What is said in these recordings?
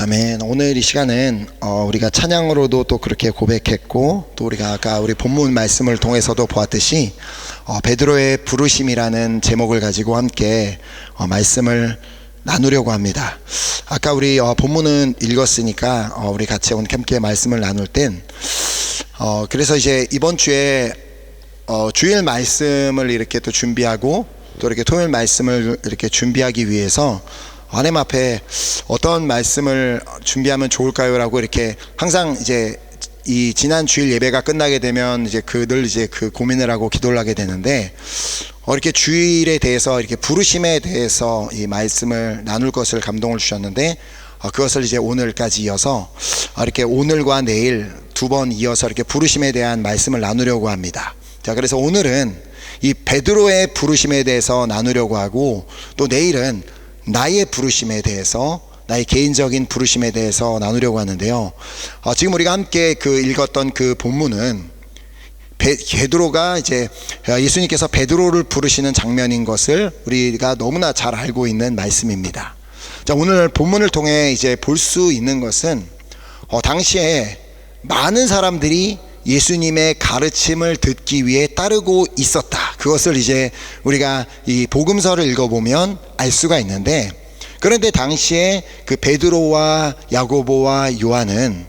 아멘. 오늘 이 시간은 우리가 찬양으로도 또 그렇게 고백했고, 또 우리가 아까 우리 본문 말씀을 통해서도 보았듯이 베드로의 부르심이라는 제목을 가지고 함께 말씀을 나누려고 합니다. 아까 우리 본문은 읽었으니까 우리 같이 오늘 함께 말씀을 나눌 땐 그래서 이제 이번 주에 주일 말씀을 이렇게 또 준비하고, 또 이렇게 토요일 말씀을 이렇게 준비하기 위해서 하나님 앞에 어떤 말씀을 준비하면 좋을까요? 라고 이렇게 항상 이제 이 지난 주일 예배가 끝나게 되면 이제 늘 이제 그 고민을 하고 기도를 하게 되는데, 이렇게 주일에 대해서 이렇게 부르심에 대해서 이 말씀을 나눌 것을 감동을 주셨는데, 그것을 이제 오늘까지 이어서 이렇게 오늘과 내일 두 번 이어서 이렇게 부르심에 대한 말씀을 나누려고 합니다. 자, 그래서 오늘은 이 베드로의 부르심에 대해서 나누려고 하고, 또 내일은 나의 부르심에 대해서, 나의 개인적인 부르심에 대해서 나누려고 하는데요. 지금 우리가 함께 읽었던 그 본문은 베드로가 이제 예수님께서 베드로를 부르시는 장면인 것을 우리가 너무나 잘 알고 있는 말씀입니다. 자, 오늘 본문을 통해 이제 볼 수 있는 것은 당시에 많은 사람들이 예수님의 가르침을 듣기 위해 따르고 있었다. 그것을 이제 우리가 이 복음서를 읽어보면 알 수가 있는데, 그런데 당시에 그 베드로와 야고보와 요한은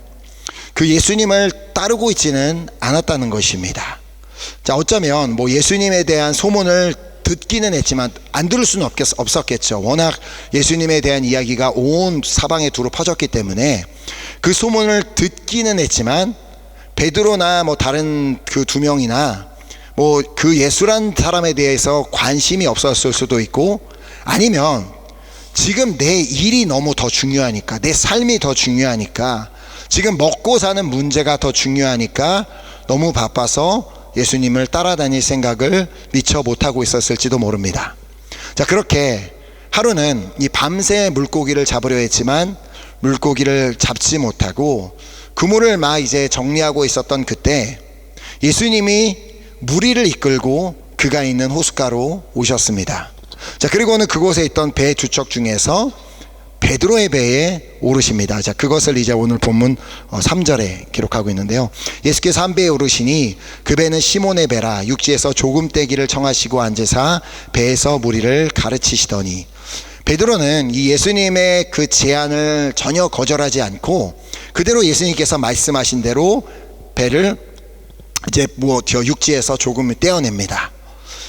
그 예수님을 따르고 있지는 않았다는 것입니다. 자, 어쩌면 예수님에 대한 소문을 듣기는 했지만 안 들을 수는 없었겠죠. 워낙 예수님에 대한 이야기가 온 사방에 두루 퍼졌기 때문에 그 소문을 듣기는 했지만, 베드로나 다른 그 두 명이나 그 예수란 사람에 대해서 관심이 없었을 수도 있고, 아니면 지금 내 일이 너무 더 중요하니까, 내 삶이 더 중요하니까, 지금 먹고 사는 문제가 더 중요하니까 너무 바빠서 예수님을 따라다닐 생각을 미처 못하고 있었을지도 모릅니다. 자, 그렇게 하루는 이 밤새 물고기를 잡으려 했지만 물고기를 잡지 못하고 그물을 막 이제 정리하고 있었던 그때 예수님이 무리를 이끌고 그가 있는 호숫가로 오셨습니다. 자, 그리고는 그곳에 있던 배 두 척 중에서 베드로의 배에 오르십니다. 자, 그것을 이제 오늘 본문 3절에 기록하고 있는데요. 예수께서 한 배에 오르시니 그 배는 시몬의 배라, 육지에서 조금 떼기를 청하시고 앉으사 배에서 무리를 가르치시더니, 베드로는 이 예수님의 그 제안을 전혀 거절하지 않고 그대로 예수님께서 말씀하신 대로 배를 이제 육지에서 조금 떼어냅니다.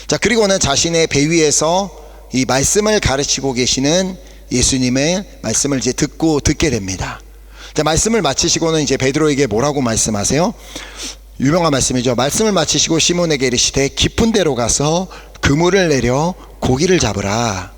자, 그리고는 자신의 배 위에서 이 말씀을 가르치고 계시는 예수님의 말씀을 이제 듣게 됩니다. 자, 말씀을 마치시고는 이제 베드로에게 뭐라고 말씀하세요? 유명한 말씀이죠. 말씀을 마치시고 시몬에게 이르시되 깊은 데로 가서 그물을 내려 고기를 잡으라.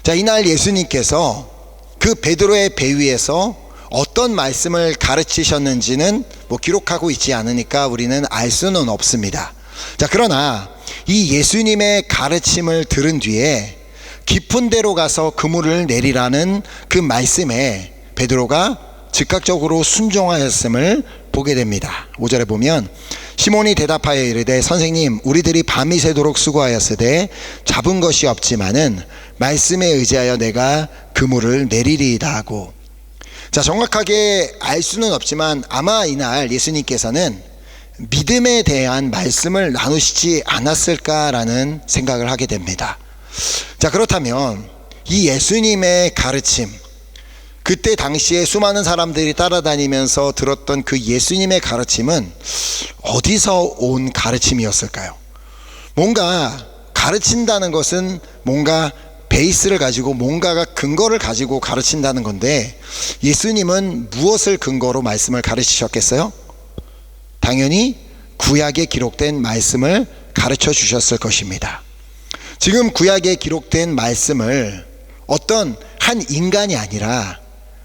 자, 이날 예수님께서 그 베드로의 배 위에서 어떤 말씀을 가르치셨는지는 기록하고 있지 않으니까 우리는 알 수는 없습니다. 자, 그러나 이 예수님의 가르침을 들은 뒤에 깊은 데로 가서 그물을 내리라는 그 말씀에 베드로가 즉각적으로 순종하였음을 보게 됩니다. 5절에 보면 시몬이 대답하여 이르되 선생님, 우리들이 밤이 새도록 수고하였으되 잡은 것이 없지만은 말씀에 의지하여 내가 그물을 내리리이다 하고, 자, 정확하게 알 수는 없지만 아마 이날 예수님께서는 믿음에 대한 말씀을 나누시지 않았을까라는 생각을 하게 됩니다. 자, 그렇다면 이 예수님의 가르침, 그때 당시에 수많은 사람들이 따라다니면서 들었던 그 예수님의 가르침은 어디서 온 가르침이었을까요? 뭔가 가르친다는 것은 뭔가 베이스를 가지고 뭔가가 근거를 가지고 가르친다는 건데, 예수님은 무엇을 근거로 말씀을 가르치셨겠어요? 당연히 구약에 기록된 말씀을 가르쳐 주셨을 것입니다. 지금 구약에 기록된 말씀을 어떤 한 인간이 아니라,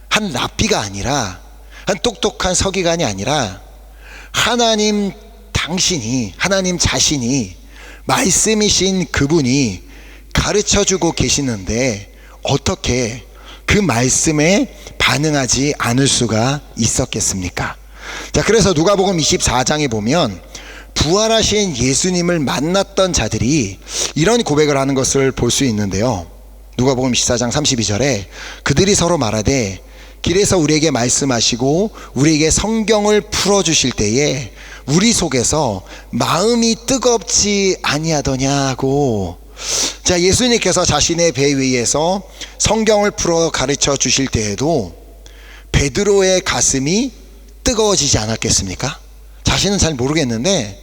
한 랍비가 아니라, 한 똑똑한 서기관이 아니라 하나님 당신이, 하나님 자신이, 말씀이신 그분이 가르쳐주고 계시는데 어떻게 그 말씀에 반응하지 않을 수가 있었겠습니까? 자, 그래서 누가복음 24장에 보면 부활하신 예수님을 만났던 자들이 이런 고백을 하는 것을 볼 수 있는데요. 누가복음 24장 32절에 그들이 서로 말하되 길에서 우리에게 말씀하시고 우리에게 성경을 풀어주실 때에 우리 속에서 마음이 뜨겁지 아니하더냐고. 자, 예수님께서 자신의 배 위에서 성경을 풀어 가르쳐 주실 때에도 베드로의 가슴이 뜨거워지지 않았겠습니까? 자신은 잘 모르겠는데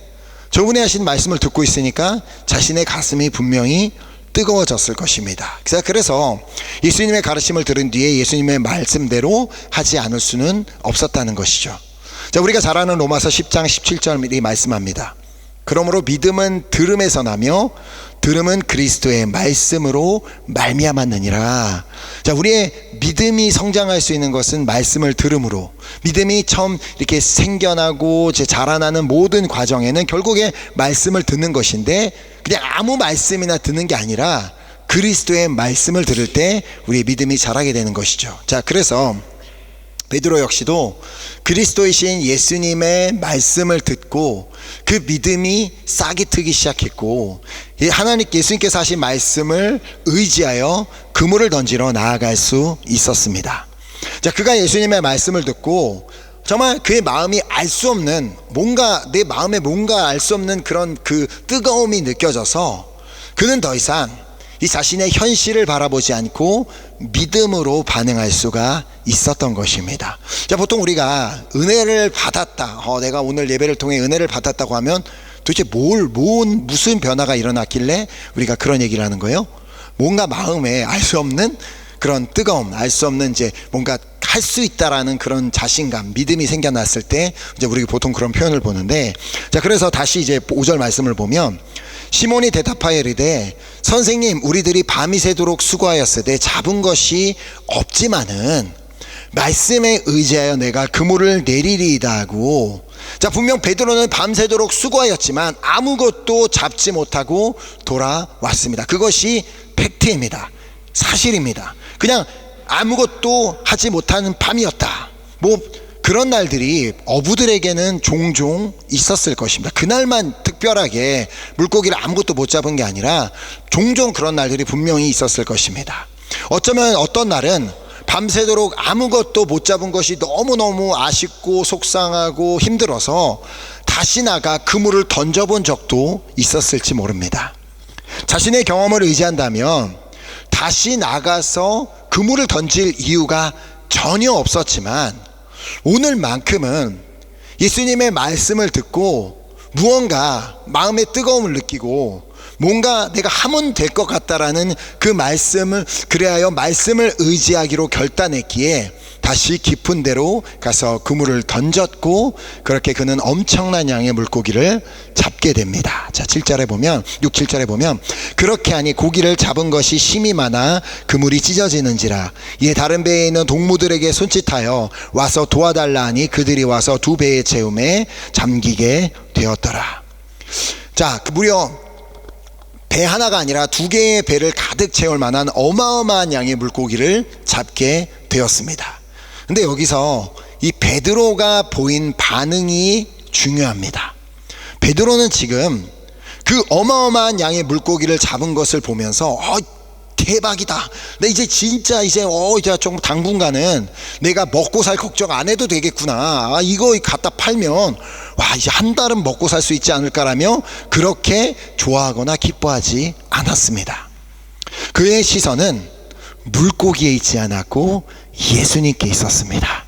저분이 하신 말씀을 듣고 있으니까 자신의 가슴이 분명히 뜨거워졌을 것입니다. 그래서 예수님의 가르침을 들은 뒤에 예수님의 말씀대로 하지 않을 수는 없었다는 것이죠. 자, 우리가 잘 아는 로마서 10장 17절이 말씀합니다. 그러므로 믿음은 들음에서 나며 들음은 그리스도의 말씀으로 말미암았느니라. 자, 우리의 믿음이 성장할 수 있는 것은 말씀을 들음으로, 믿음이 처음 이렇게 생겨나고 자라나는 모든 과정에는 결국에 말씀을 듣는 것인데, 그냥 아무 말씀이나 듣는 게 아니라 그리스도의 말씀을 들을 때 우리의 믿음이 자라게 되는 것이죠. 자, 그래서 베드로 역시도 그리스도이신 예수님의 말씀을 듣고 그 믿음이 싹이 트기 시작했고, 예수님께서 하신 말씀을 의지하여 그물을 던지러 나아갈 수 있었습니다. 자, 그가 예수님의 말씀을 듣고 정말 그의 마음이 알 수 없는, 뭔가 내 마음에 뭔가 알 수 없는 그런 그 뜨거움이 느껴져서 그는 더 이상 이 자신의 현실을 바라보지 않고 믿음으로 반응할 수가 있었던 것입니다. 자, 보통 우리가 은혜를 받았다, 내가 오늘 예배를 통해 은혜를 받았다고 하면 도대체 무슨 변화가 일어났길래 우리가 그런 얘기를 하는 거예요? 뭔가 마음에 알 수 없는 그런 뜨거움, 알 수 없는 뭔가 할 수 있다라는 그런 자신감, 믿음이 생겨났을 때 우리가 보통 그런 표현을 보는데, 자, 그래서 다시 5절 말씀을 보면 시몬이 대답하여 이르되 선생님, 우리들이 밤이 새도록 수고하였으되 잡은 것이 없지만은 말씀에 의지하여 내가 그물을 내리리이다 하고. 자, 분명 베드로는 밤새도록 수고하였지만 아무것도 잡지 못하고 돌아왔습니다. 그것이 팩트입니다. 사실입니다. 그냥 아무것도 하지 못하는 밤이었다. 그런 날들이 어부들에게는 종종 있었을 것입니다. 그날만 특별하게 물고기를 아무것도 못 잡은 게 아니라 종종 그런 날들이 분명히 있었을 것입니다. 어쩌면 어떤 날은 밤새도록 아무것도 못 잡은 것이 너무너무 아쉽고 속상하고 힘들어서 다시 나가 그물을 던져본 적도 있었을지 모릅니다. 자신의 경험을 의지한다면 다시 나가서 그물을 던질 이유가 전혀 없었지만 오늘만큼은 예수님의 말씀을 듣고 무언가 마음의 뜨거움을 느끼고 뭔가 내가 하면 될 것 같다라는 그 말씀을, 그래야 말씀을 의지하기로 결단했기에 다시 깊은 데로 가서 그물을 던졌고, 그렇게 그는 엄청난 양의 물고기를 잡게 됩니다. 자, 7절에 보면, 6, 7절에 보면 그렇게 하니 고기를 잡은 것이 심이 많아 그물이 찢어지는지라. 이에 다른 배에 있는 동무들에게 손짓하여 와서 도와달라 하니 그들이 와서 두 배의 채움에 잠기게 되었더라. 자, 무려 배 하나가 아니라 두 개의 배를 가득 채울 만한 어마어마한 양의 물고기를 잡게 되었습니다. 근데 여기서 이 베드로가 보인 반응이 중요합니다. 베드로는 지금 그 어마어마한 양의 물고기를 잡은 것을 보면서 대박이다. 나 이제 좀 당분간은 내가 먹고 살 걱정 안 해도 되겠구나. 이거 갖다 팔면 이제 한 달은 먹고 살 수 있지 않을까라며 그렇게 좋아하거나 기뻐하지 않았습니다. 그의 시선은 물고기에 있지 않았고 예수님께 있었습니다.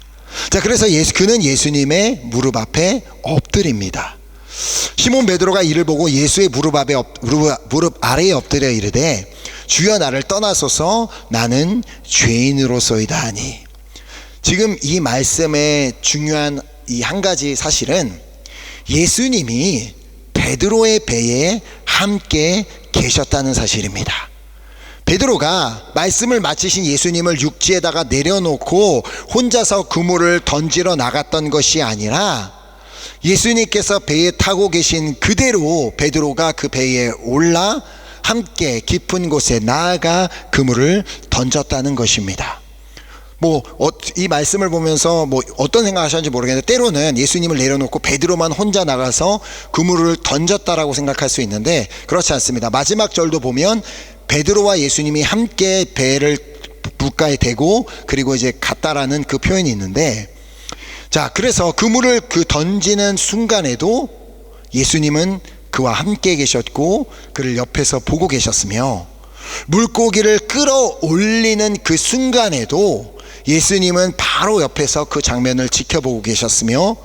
자, 그래서 그는 예수님의 무릎 앞에 엎드립니다. 시몬 베드로가 이를 보고 예수의 무릎 아래에 엎드려 이르되 주여, 나를 떠나소서, 나는 죄인으로소이다 하니. 지금 이 말씀의 중요한 이 한 가지 사실은 예수님이 베드로의 배에 함께 계셨다는 사실입니다. 베드로가 말씀을 마치신 예수님을 육지에다가 내려놓고 혼자서 그물을 던지러 나갔던 것이 아니라 예수님께서 배에 타고 계신 그대로 베드로가 그 배에 올라 함께 깊은 곳에 나아가 그물을 던졌다는 것입니다. 이 말씀을 보면서 어떤 생각하셨는지 모르겠는데, 때로는 예수님을 내려놓고 베드로만 혼자 나가서 그물을 던졌다라고 생각할 수 있는데 그렇지 않습니다. 마지막 절도 보면 베드로와 예수님이 함께 배를 물가에 대고 그리고 이제 갔다라는 그 표현이 있는데, 자, 그래서 그물을 던지는 순간에도 예수님은 그와 함께 계셨고 그를 옆에서 보고 계셨으며, 물고기를 끌어올리는 그 순간에도 예수님은 바로 옆에서 그 장면을 지켜보고 계셨으며,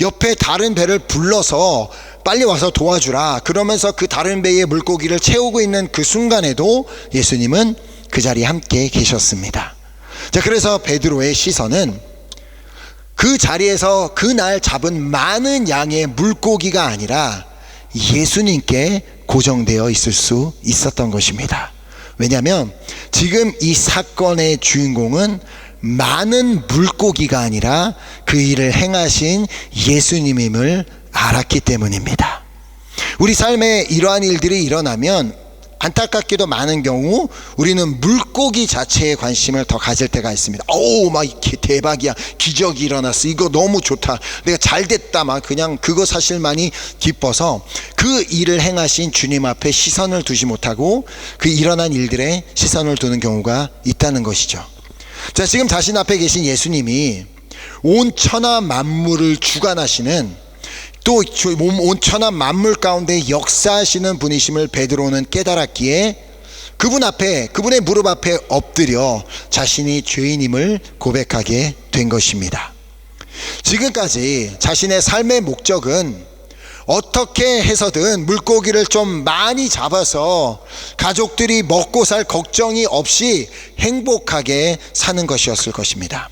옆에 다른 배를 불러서 빨리 와서 도와주라 그러면서 그 다른 배에 물고기를 채우고 있는 그 순간에도 예수님은 그 자리에 함께 계셨습니다. 자, 그래서 베드로의 시선은 그 자리에서 그날 잡은 많은 양의 물고기가 아니라 예수님께 고정되어 있을 수 있었던 것입니다. 왜냐하면 지금 이 사건의 주인공은 많은 물고기가 아니라 그 일을 행하신 예수님임을 알았기 때문입니다. 우리 삶에 이러한 일들이 일어나면 안타깝게도 많은 경우 우리는 물고기 자체에 관심을 더 가질 때가 있습니다. 막 이렇게 대박이야, 기적이 일어났어, 이거 너무 좋다, 내가 잘됐다, 막 그냥 그거 사실만이 기뻐서 그 일을 행하신 주님 앞에 시선을 두지 못하고 그 일어난 일들에 시선을 두는 경우가 있다는 것이죠. 자, 지금 자신 앞에 계신 예수님이 온 천하 만물을 주관하시는, 또 온 천하 만물 가운데 역사하시는 분이심을 베드로는 깨달았기에 그분 앞에, 그분의 무릎 앞에 엎드려 자신이 죄인임을 고백하게 된 것입니다. 지금까지 자신의 삶의 목적은 어떻게 해서든 물고기를 좀 많이 잡아서 가족들이 먹고 살 걱정이 없이 행복하게 사는 것이었을 것입니다.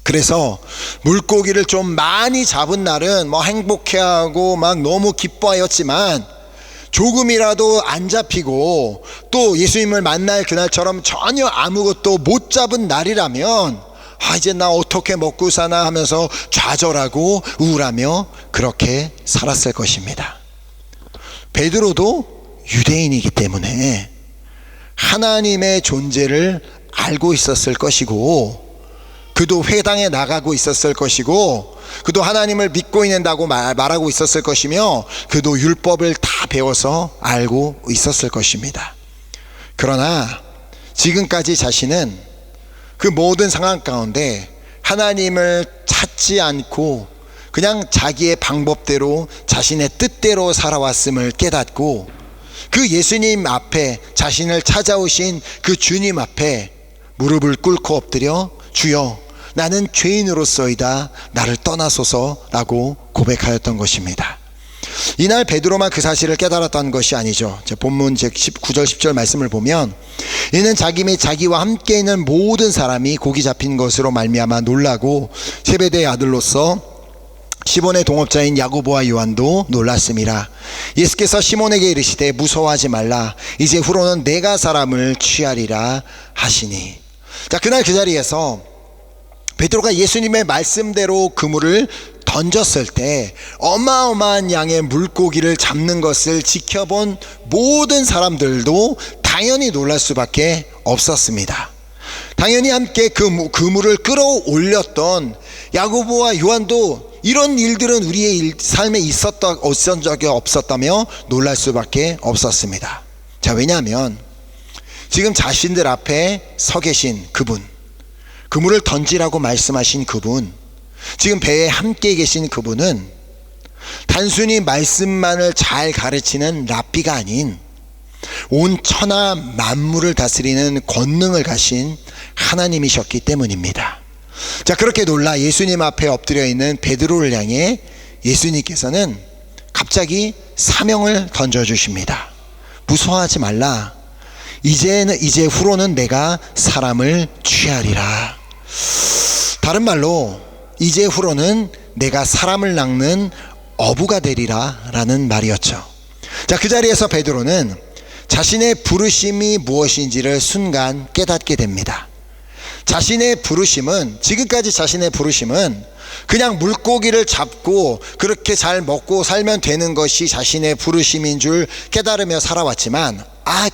그래서 물고기를 좀 많이 잡은 날은 행복해하고 막 너무 기뻐하였지만, 조금이라도 안 잡히고 또 예수님을 만날 그날처럼 전혀 아무것도 못 잡은 날이라면 이제 나 어떻게 먹고 사나 하면서 좌절하고 우울하며 그렇게 살았을 것입니다. 베드로도 유대인이기 때문에 하나님의 존재를 알고 있었을 것이고, 그도 회당에 나가고 있었을 것이고, 그도 하나님을 믿고 있는다고 말하고 있었을 것이며, 그도 율법을 다 배워서 알고 있었을 것입니다. 그러나 지금까지 자신은 그 모든 상황 가운데 하나님을 찾지 않고 그냥 자기의 방법대로 자신의 뜻대로 살아왔음을 깨닫고, 그 예수님 앞에, 자신을 찾아오신 그 주님 앞에 무릎을 꿇고 엎드려 주여 나는 죄인으로서이다, 나를 떠나소서라고 고백하였던 것입니다. 이날 베드로만 그 사실을 깨달았던 것이 아니죠. 본문 9절 10절 말씀을 보면, 이는 자기 및 자기와 함께 있는 모든 사람이 고기 잡힌 것으로 말미암아 놀라고 세베대의 아들로서 시몬의 동업자인 야고보와 요한도 놀랐음이라. 예수께서 시몬에게 이르시되 무서워하지 말라, 이제 후로는 내가 사람을 취하리라 하시니. 자, 그날 그 자리에서 베드로가 예수님의 말씀대로 그물을 던졌을 때 어마어마한 양의 물고기를 잡는 것을 지켜본 모든 사람들도 당연히 놀랄 수밖에 없었습니다. 당연히 함께 그 그물을 끌어올렸던 야고보와 요한도 이런 일들은 우리의 삶에 있었던 적이 없었다며 놀랄 수밖에 없었습니다. 자, 왜냐하면 지금 자신들 앞에 서 계신 그분, 그물을 던지라고 말씀하신 그분, 지금 배에 함께 계신 그분은 단순히 말씀만을 잘 가르치는 랍비가 아닌 온 천하 만물을 다스리는 권능을 가신 하나님이셨기 때문입니다. 자, 그렇게 놀라 예수님 앞에 엎드려 있는 베드로를 향해 예수님께서는 갑자기 사명을 던져주십니다. 무서워하지 말라, 이제 후로는 내가 사람을 취하리라. 다른 말로 이제 후로는 내가 사람을 낚는 어부가 되리라 라는 말이었죠. 자, 그 자리에서 베드로는 자신의 부르심이 무엇인지를 순간 깨닫게 됩니다. 자신의 부르심은, 지금까지 자신의 부르심은 그냥 물고기를 잡고 그렇게 잘 먹고 살면 되는 것이 자신의 부르심인 줄 깨달으며 살아왔지만,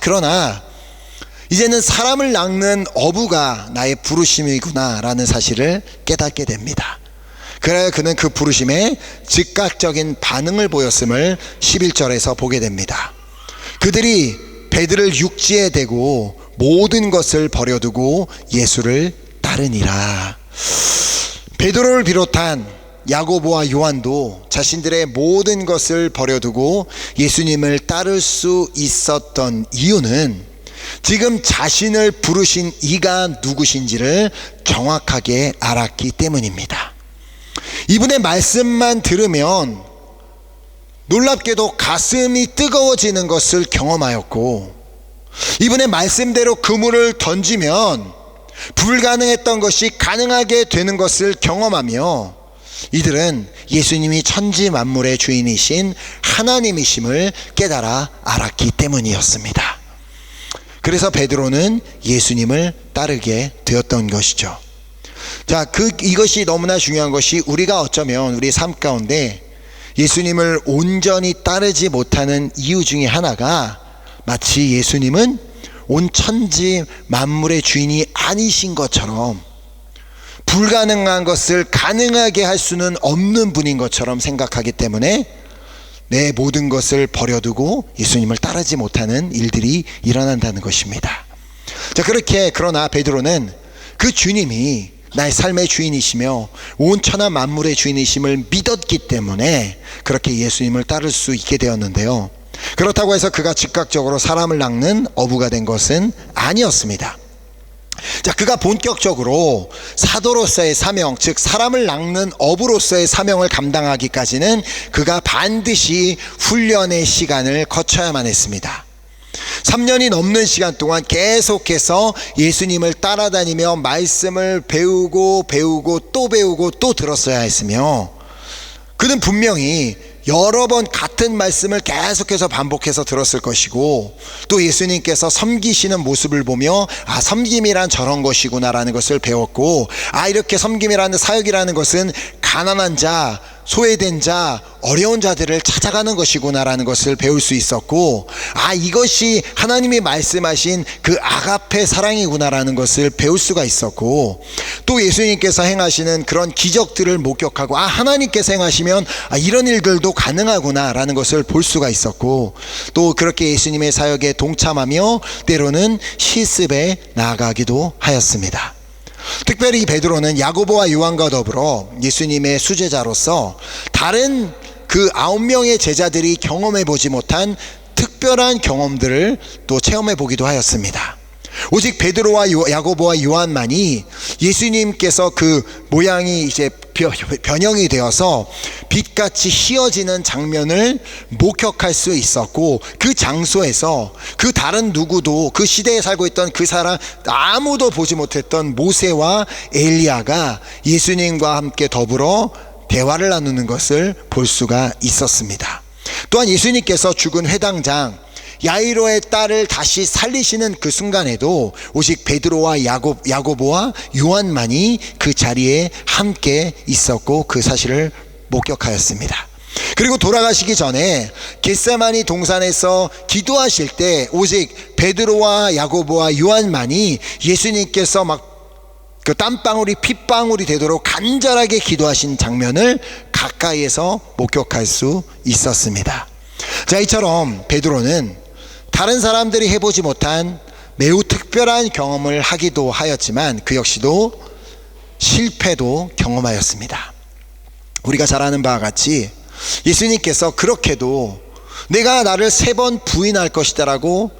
그러나 이제는 사람을 낚는 어부가 나의 부르심이구나 라는 사실을 깨닫게 됩니다. 그래야 그는 그 부르심에 즉각적인 반응을 보였음을 11절에서 보게 됩니다. 그들이 배들을 육지에 대고 모든 것을 버려두고 예수를 따르니라. 베드로를 비롯한 야고보와 요한도 자신들의 모든 것을 버려두고 예수님을 따를 수 있었던 이유는 지금 자신을 부르신 이가 누구신지를 정확하게 알았기 때문입니다. 이분의 말씀만 들으면 놀랍게도 가슴이 뜨거워지는 것을 경험하였고, 이분의 말씀대로 그물을 던지면 불가능했던 것이 가능하게 되는 것을 경험하며, 이들은 예수님이 천지 만물의 주인이신 하나님이심을 깨달아 알았기 때문이었습니다. 그래서 베드로는 예수님을 따르게 되었던 것이죠. 자, 이것이 너무나 중요한 것이, 우리가 어쩌면 우리 삶 가운데 예수님을 온전히 따르지 못하는 이유 중에 하나가, 마치 예수님은 온 천지 만물의 주인이 아니신 것처럼, 불가능한 것을 가능하게 할 수는 없는 분인 것처럼 생각하기 때문에 내 모든 것을 버려두고 예수님을 따르지 못하는 일들이 일어난다는 것입니다. 자, 그러나 베드로는 그 주님이 나의 삶의 주인이시며 온 천하 만물의 주인이심을 믿었기 때문에 그렇게 예수님을 따를 수 있게 되었는데요, 그렇다고 해서 그가 즉각적으로 사람을 낚는 어부가 된 것은 아니었습니다. 자, 그가 본격적으로 사도로서의 사명, 즉 사람을 낚는 어부로서의 사명을 감당하기까지는 그가 반드시 훈련의 시간을 거쳐야만 했습니다. 3년이 넘는 시간 동안 계속해서 예수님을 따라다니며 말씀을 배우고 또 들었어야 했으며, 그는 분명히 여러 번 같은 말씀을 계속해서 반복해서 들었을 것이고, 또 예수님께서 섬기시는 모습을 보며 섬김이란 저런 것이구나 라는 것을 배웠고, 이렇게 섬김이라는 사역이라는 것은 가난한 자, 소외된 자, 어려운 자들을 찾아가는 것이구나 라는 것을 배울 수 있었고, 이것이 하나님이 말씀하신 그 아가페 사랑이구나 라는 것을 배울 수가 있었고, 또 예수님께서 행하시는 그런 기적들을 목격하고 하나님께서 행하시면 이런 일들도 가능하구나 라는 것을 볼 수가 있었고, 또 그렇게 예수님의 사역에 동참하며 때로는 실습에 나아가기도 하였습니다. 특별히 베드로는 야고보와 요한과 더불어 예수님의 수제자로서 다른 그 9명의 제자들이 경험해 보지 못한 특별한 경험들을 또 체험해 보기도 하였습니다. 오직 베드로와 야고보와 요한만이 예수님께서 그 모양이 이제 변형이 되어서 빛같이 휘어지는 장면을 목격할 수 있었고, 그 장소에서 그 다른 누구도, 그 시대에 살고 있던 그 사람 아무도 보지 못했던 모세와 엘리야가 예수님과 함께 더불어 대화를 나누는 것을 볼 수가 있었습니다. 또한 예수님께서 죽은 회당장 야이로의 딸을 다시 살리시는 그 순간에도 오직 베드로와 야고보와 요한만이 그 자리에 함께 있었고 그 사실을 목격하였습니다. 그리고 돌아가시기 전에 겟세마니 동산에서 기도하실 때 오직 베드로와 야고보와 요한만이 예수님께서 막 그 땀방울이 핏방울이 되도록 간절하게 기도하신 장면을 가까이에서 목격할 수 있었습니다. 자, 이처럼 베드로는 다른 사람들이 해보지 못한 매우 특별한 경험을 하기도 하였지만 그 역시도 실패도 경험하였습니다. 우리가 잘 아는 바와 같이 예수님께서 그렇게도 내가 나를 3번 부인할 것이다 라고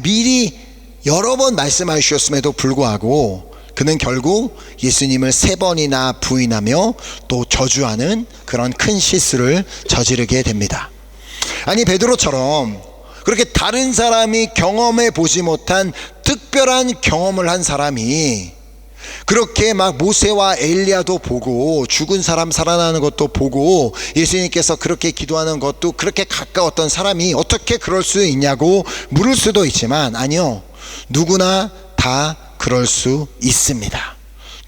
미리 여러 번 말씀해 주셨음에도 불구하고 그는 결국 예수님을 3번이나 부인하며 또 저주하는 그런 큰 실수를 저지르게 됩니다. 아니, 베드로처럼 그렇게 다른 사람이 경험해 보지 못한 특별한 경험을 한 사람이 그렇게 막 모세와 엘리야도 보고 죽은 사람 살아나는 것도 보고 예수님께서 그렇게 기도하는 것도 그렇게 가까웠던 사람이 어떻게 그럴 수 있냐고 물을 수도 있지만, 아니요, 누구나 다 그럴 수 있습니다.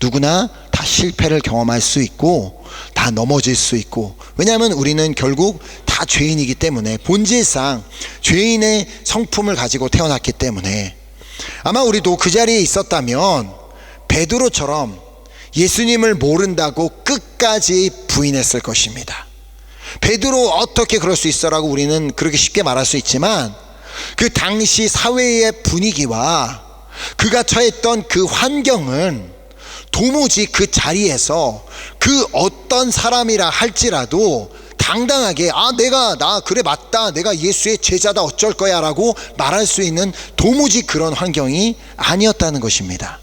누구나 다 실패를 경험할 수 있고 다 넘어질 수 있고, 왜냐하면 우리는 결국 다 죄인이기 때문에, 본질상 죄인의 성품을 가지고 태어났기 때문에 아마 우리도 그 자리에 있었다면 베드로처럼 예수님을 모른다고 끝까지 부인했을 것입니다. 베드로 어떻게 그럴 수 있어라고 우리는 그렇게 쉽게 말할 수 있지만, 그 당시 사회의 분위기와 그가 처했던 그 환경은 도무지 그 자리에서 그 어떤 사람이라 할지라도 당당하게 나 그래 맞다, 내가 예수의 제자다 어쩔 거야 라고 말할 수 있는 도무지 그런 환경이 아니었다는 것입니다.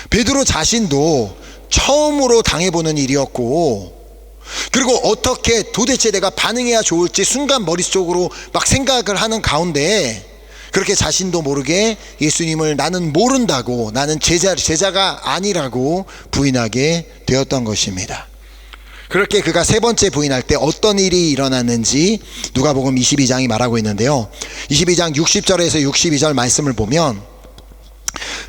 베드로 자신도 처음으로 당해보는 일이었고, 그리고 어떻게 도대체 내가 반응해야 좋을지 순간 머릿속으로 막 생각을 하는 가운데 그렇게 자신도 모르게 예수님을 나는 모른다고, 나는 제자가 아니라고 부인하게 되었던 것입니다. 그렇게 그가 세 번째 부인할 때 어떤 일이 일어났는지 누가복음 22장이 말하고 있는데요, 22장 60절에서 62절 말씀을 보면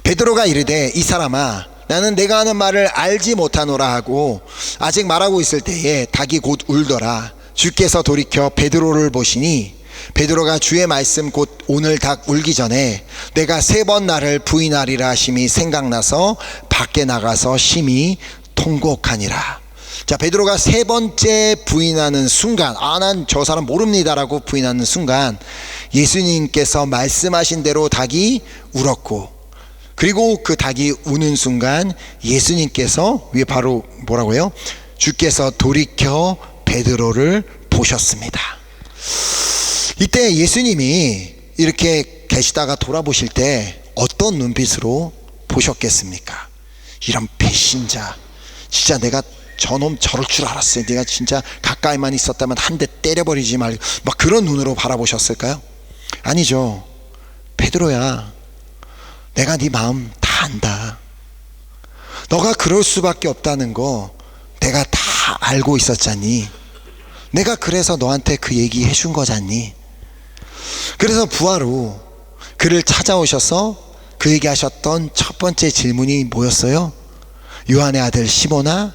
베드로가 이르되 이 사람아 나는 내가 하는 말을 알지 못하노라 하고 아직 말하고 있을 때에 닭이 곧 울더라. 주께서 돌이켜 베드로를 보시니 베드로가 주의 말씀 곧 오늘 닭 울기 전에 내가 3번 나를 부인하리라 하심이 생각나서 밖에 나가서 심히 통곡하니라. 자, 베드로가 3번째 부인하는 순간, 난 저 사람 모릅니다라고 부인하는 순간 예수님께서 말씀하신 대로 닭이 울었고, 그리고 그 닭이 우는 순간 예수님께서 위에 바로 뭐라고요? 주께서 돌이켜 베드로를 보셨습니다. 이때 예수님이 이렇게 계시다가 돌아보실 때 어떤 눈빛으로 보셨겠습니까? 이런 배신자, 진짜 내가 저놈 저럴 줄 알았어요, 내가 진짜 가까이만 있었다면 한 대 때려버리지 말고, 막 그런 눈으로 바라보셨을까요? 아니죠. 베드로야, 내가 네 마음 다 안다. 너가 그럴 수밖에 없다는 거 내가 다 알고 있었잖니. 내가 그래서 너한테 그 얘기 해준 거잖니. 그래서 부하로 그를 찾아오셔서 그에게 하셨던 첫 번째 질문이 뭐였어요? 요한의 아들 시몬아,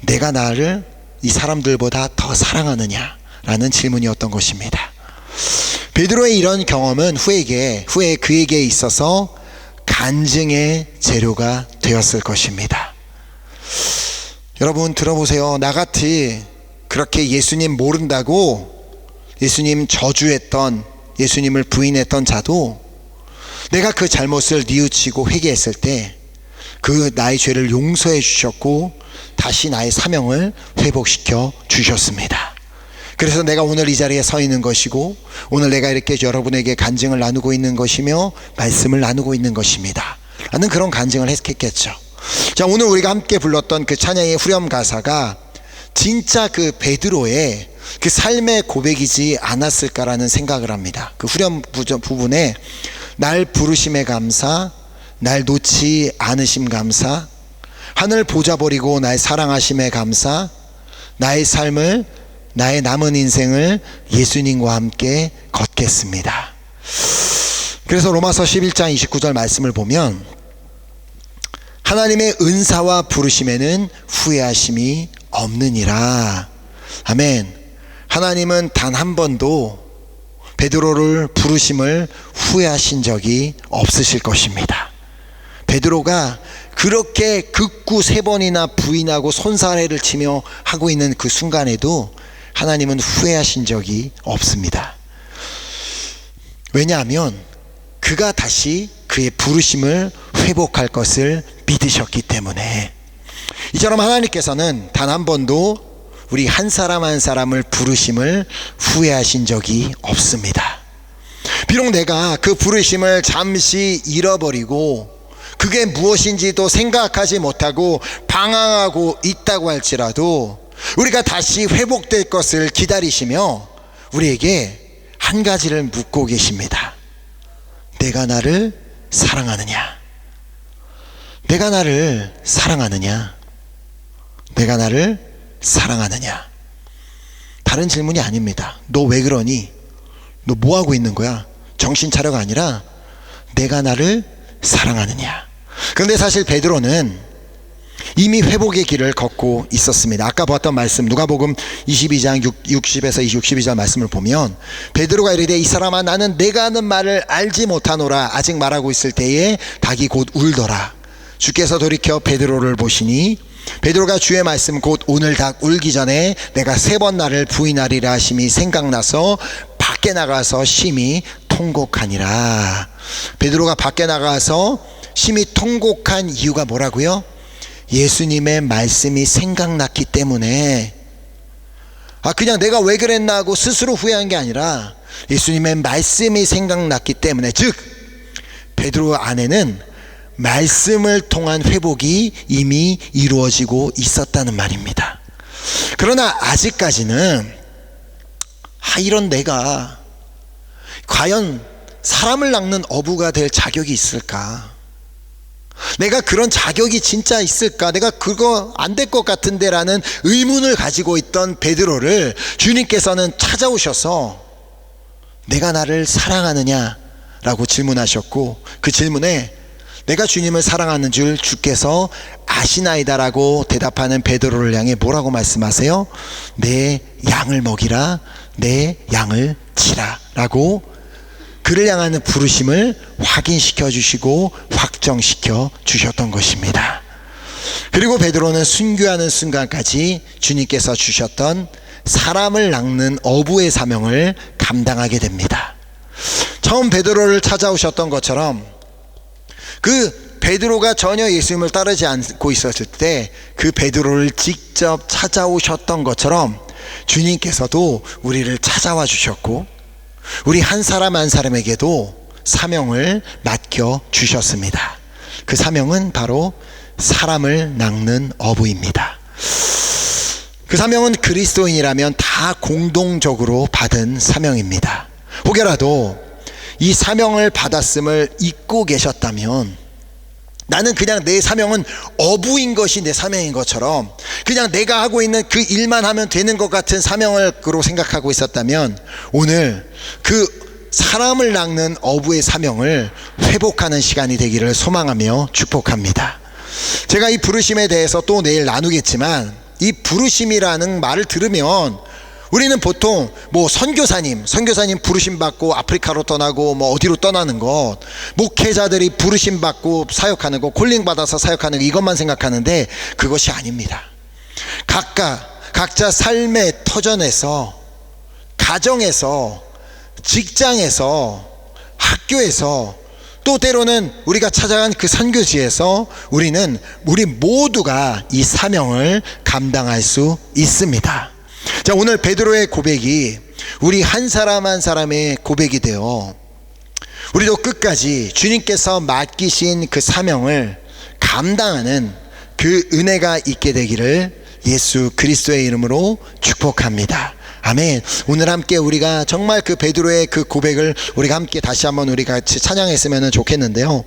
내가 나를 이 사람들보다 더 사랑하느냐? 라는 질문이었던 것입니다. 베드로의 이런 경험은 후에 그에게 있어서 간증의 재료가 되었을 것입니다. 여러분 들어보세요. 나같이 그렇게 예수님 모른다고 예수님 저주했던, 예수님을 부인했던 자도 내가 그 잘못을 뉘우치고 회개했을 때 그 나의 죄를 용서해 주셨고 다시 나의 사명을 회복시켜 주셨습니다. 그래서 내가 오늘 이 자리에 서 있는 것이고, 오늘 내가 이렇게 여러분에게 간증을 나누고 있는 것이며 말씀을 나누고 있는 것입니다 라는 그런 간증을 했겠죠. 자, 오늘 우리가 함께 불렀던 그 찬양의 후렴 가사가 진짜 그 베드로의 그 삶의 고백이지 않았을까라는 생각을 합니다. 그 후렴 부분에 날 부르심에 감사, 날 놓지 않으심 감사, 하늘 보좌 버리고 날 사랑하심에 감사, 나의 삶을, 나의 남은 인생을 예수님과 함께 걷겠습니다. 그래서 로마서 11장 29절 말씀을 보면 하나님의 은사와 부르심에는 후회하심이 없느니라. 아멘. 하나님은 단 한 번도 베드로를 부르심을 후회하신 적이 없으실 것입니다. 베드로가 그렇게 극구 3번이나 부인하고 손사래를 치며 하고 있는 그 순간에도 하나님은 후회하신 적이 없습니다. 왜냐하면 그가 다시 그의 부르심을 회복할 것을 믿으셨기 때문에. 이처럼 하나님께서는 단 한 번도 우리 한 사람 한 사람을 부르심을 후회하신 적이 없습니다. 비록 내가 그 부르심을 잠시 잃어버리고 그게 무엇인지도 생각하지 못하고 방황하고 있다고 할지라도 우리가 다시 회복될 것을 기다리시며 우리에게 한 가지를 묻고 계십니다. 내가 나를 사랑하느냐? 내가 나를 사랑하느냐? 내가 나를 사랑하느냐? 다른 질문이 아닙니다. 너 왜 그러니? 너 뭐 하고 있는 거야? 정신 차려가 아니라 내가 나를 사랑하느냐? 그런데 사실 베드로는 이미 회복의 길을 걷고 있었습니다. 아까 보았던 말씀 누가복음 22장 60에서 62절 말씀을 보면 베드로가 이르되 이 사람아 나는 내가 하는 말을 알지 못하노라. 아직 말하고 있을 때에 닭이 곧 울더라. 주께서 돌이켜 베드로를 보시니 베드로가 주의 말씀 곧 오늘 닭 울기 전에 내가 3번 나를 부인하리라 하심이 생각나서 밖에 나가서 심히 통곡하니라. 베드로가 밖에 나가서 심히 통곡한 이유가 뭐라고요? 예수님의 말씀이 생각났기 때문에. 그냥 내가 왜 그랬나 하고 스스로 후회한 게 아니라 예수님의 말씀이 생각났기 때문에, 즉 베드로 안에는 말씀을 통한 회복이 이미 이루어지고 있었다는 말입니다. 그러나 아직까지는 이런 내가 과연 사람을 낚는 어부가 될 자격이 있을까? 내가 그런 자격이 진짜 있을까? 내가 그거 안 될 것 같은데 라는 의문을 가지고 있던 베드로를 주님께서는 찾아오셔서 내가 나를 사랑하느냐? 라고 질문하셨고, 그 질문에 내가 주님을 사랑하는 줄 주께서 아시나이다 라고 대답하는 베드로를 향해 뭐라고 말씀하세요? 내 양을 먹이라, 내 양을 치라 라고 그를 향하는 부르심을 확인시켜 주시고 확정시켜 주셨던 것입니다. 그리고 베드로는 순교하는 순간까지 주님께서 주셨던 사람을 낚는 어부의 사명을 감당하게 됩니다. 처음 베드로를 찾아오셨던 것처럼 그 베드로가 전혀 예수님을 따르지 않고 있었을 때 그 베드로를 직접 찾아오셨던 것처럼 주님께서도 우리를 찾아와 주셨고 우리 한 사람 한 사람에게도 사명을 맡겨 주셨습니다. 그 사명은 바로 사람을 낚는 어부입니다. 그 사명은 그리스도인이라면 다 공동적으로 받은 사명입니다. 혹여라도 이 사명을 받았음을 잊고 계셨다면, 나는 그냥 내 사명은 어부인 것이 내 사명인 것처럼 그냥 내가 하고 있는 그 일만 하면 되는 것 같은 사명으로 생각하고 있었다면, 오늘 그 사람을 낚는 어부의 사명을 회복하는 시간이 되기를 소망하며 축복합니다. 제가 이 부르심에 대해서 또 내일 나누겠지만, 이 부르심이라는 말을 들으면 우리는 보통 선교사님 부르심 받고 아프리카로 떠나고 어디로 떠나는 것, 목회자들이 부르심 받고 사역하는 것, 콜링 받아서 사역하는 것, 이것만 생각하는데 그것이 아닙니다. 각자 삶의 터전에서, 가정에서, 직장에서, 학교에서, 또 때로는 우리가 찾아간 그 선교지에서 우리 모두가 이 사명을 감당할 수 있습니다. 자, 오늘 베드로의 고백이 우리 한 사람 한 사람의 고백이 되어 우리도 끝까지 주님께서 맡기신 그 사명을 감당하는 그 은혜가 있게 되기를 예수 그리스도의 이름으로 축복합니다. 아멘. 오늘 함께 우리가 정말 그 베드로의 그 고백을 우리가 함께 다시 한번 우리 같이 찬양했으면 좋겠는데요.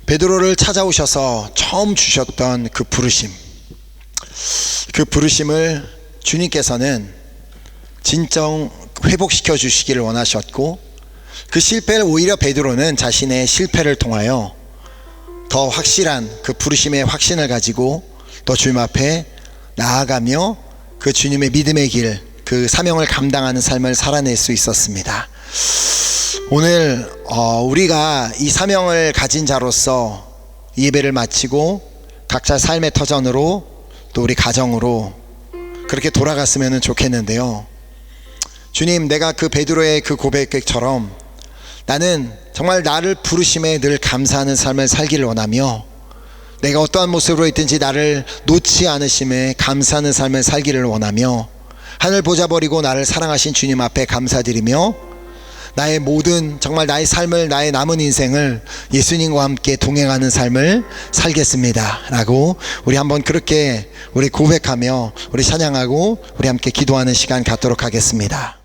베드로를 찾아오셔서 처음 주셨던 그 부르심, 그 부르심을 주님께서는 진정 회복시켜 주시기를 원하셨고, 그 실패를 오히려 베드로는 자신의 실패를 통하여 더 확실한 그 부르심의 확신을 가지고 더 주님 앞에 나아가며 그 주님의 믿음의 길, 그 사명을 감당하는 삶을 살아낼 수 있었습니다. 오늘 우리가 이 사명을 가진 자로서 예배를 마치고 각자 삶의 터전으로 또 우리 가정으로 그렇게 돌아갔으면 좋겠는데요. 주님, 내가 그 베드로의 그 고백처럼 나는 정말 나를 부르심에 늘 감사하는 삶을 살기를 원하며, 내가 어떠한 모습으로 있든지 나를 놓지 않으심에 감사하는 삶을 살기를 원하며, 하늘 보좌 버리고 나를 사랑하신 주님 앞에 감사드리며 나의 모든, 정말 나의 삶을, 나의 남은 인생을 예수님과 함께 동행하는 삶을 살겠습니다 라고 우리 한번 그렇게 우리 고백하며 우리 찬양하고 우리 함께 기도하는 시간 갖도록 하겠습니다.